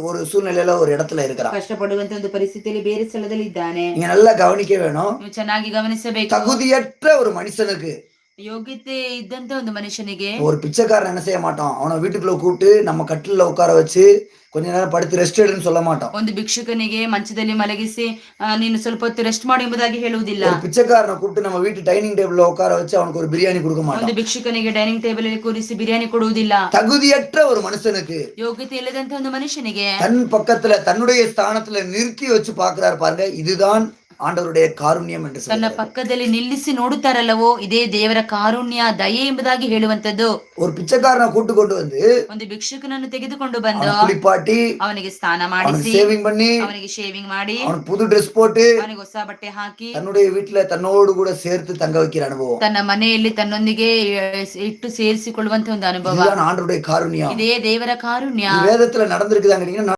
ஒரு சூழ்நிலையில ஒரு இடத்துல இருக்கிறான். ಕಷ್ಟಪಡುವಂತ ಒಂದು ಪರಿಸ್ಥಿತಿಯಲ್ಲಿ ಬೇರೆ ಸ್ಥಳದಲ್ಲಿ ಇದ್ದಾನೆ. நீங்க நல்லா கவனிக்க வேணும். ನೀವು ಚೆನ್ನಾಗಿ ಗಮನಿಸಬೇಕು. தகுதியற்ற ஒரு மனுஷனுக்கு, ಯೋಗ್ಯತೆ ಇದ್ದಂತ ಒಂದು ಮನುಷ್ಯನಿಗೆ ஒரு பிச்சைக்காரன் என்ன செய்ய மாட்டோம், அவனை வீட்டுக்குள்ள கூப்பிட்டு நம்ம கட்டில்ல உட்கார வச்சு கொஞ்ச நேரம் படுத்து ரெஸ்ட் எடுன்னு சொல்ல மாட்டோம். ಒಂದು ಭಿಕ್ಷುಕನಿಗೆ ಮಂಚದಲ್ಲಿ ಮಲಗಿಸಿ ನೀನು ಸ್ವಲ್ಪ ಹೊತ್ತು ರೆಸ್ಟ್ ಮಾಡು ಎಂಬುದಾಗಿ ಹೇಳುವುದಿಲ್ಲ. ஒரு பிச்சைக்காரனை கூப்பிட்டு நம்ம வீட்டு டைனிங் டேபிள்ல உட்கார வச்சு அவனுக்கு ஒரு பிரியாணி கொடுக்க ಒಂದು மாட்டோம். ಭಿಕ್ಷುಕನಿಗೆ ಡೈನಿಂಗ್ ಟೇಬಲ್ ಅಲ್ಲಿ ಕೂರಿಸಿ ಬಿರಿಯಾನಿ ಕೊಡುವುದಿಲ್ಲ. தகுதியற்ற ஒரு மனுஷனுக்கு, ಯೋಗ್ಯತೆ ಇಲ್ಲದಂತ ಒಂದು ಮನುಷ್ಯನಿಗೆ தன் பக்கத்துல தன்னுடைய ஸ்தானத்துல நிறுத்தி வச்சு பாக்குறாரு பாருங்க, இதுதான் ஆண்டவருடைய காருண்யம் என்று ತನ್ನ சொல்லுகிறது. ಪಕ್ಕದಲ್ಲಿ ನಿಲ್ಲಿಸಿ ನೋಡುತ್ತಾರಲ್ಲವೋ ಇದೇ ದೇವರ ಕಾರುಣ್ಯ ದಯೆ ಎಂಬುದಾಗಿ ಹೇಳುವಂತದ್ದು. ஒரு பிச்சைக்காரனை கூட்டு கொண்டு வந்து ಒಂದು ಭಿಕ್ಷುಕನನ್ನು ತೆಗೆದುಕೊಂಡು ಬಂದು அவனை குளிப்பாட்டி ಅವನಿಗೆ ಸ್ನಾನ அவனுக்கு ಮಾಡಿಸಿ சேவிங் பண்ணி ಅವನಿಗೆ ಶೇವಿಂಗ್ ಮಾಡಿ அவனுக்கு புது ட்ரெஸ் போட்டு ಅವನಿಗೆ ಹೊಸ ಬಟ್ಟೆ ಹಾಕಿ தன்னுடைய வீட்டுல தன்னோடு கூட சேர்த்து தங்க வைக்கிற அனுபவம், ತನ್ನ ಮನೆಯಲ್ಲಿ ತನ್ನೊಂದಿಗೆ ಇಟ್ಟು ಸೇರಿಸಿಕೊಳ್ಳುವಂತ ಒಂದು ಅನುಭವ. இதுதான் ஆண்டவருடைய காருண்யம். ಇದೇ ದೇವರ ಕಾರುಣ್ಯ. இது வேதத்துல நடந்திருக்குதாங்க.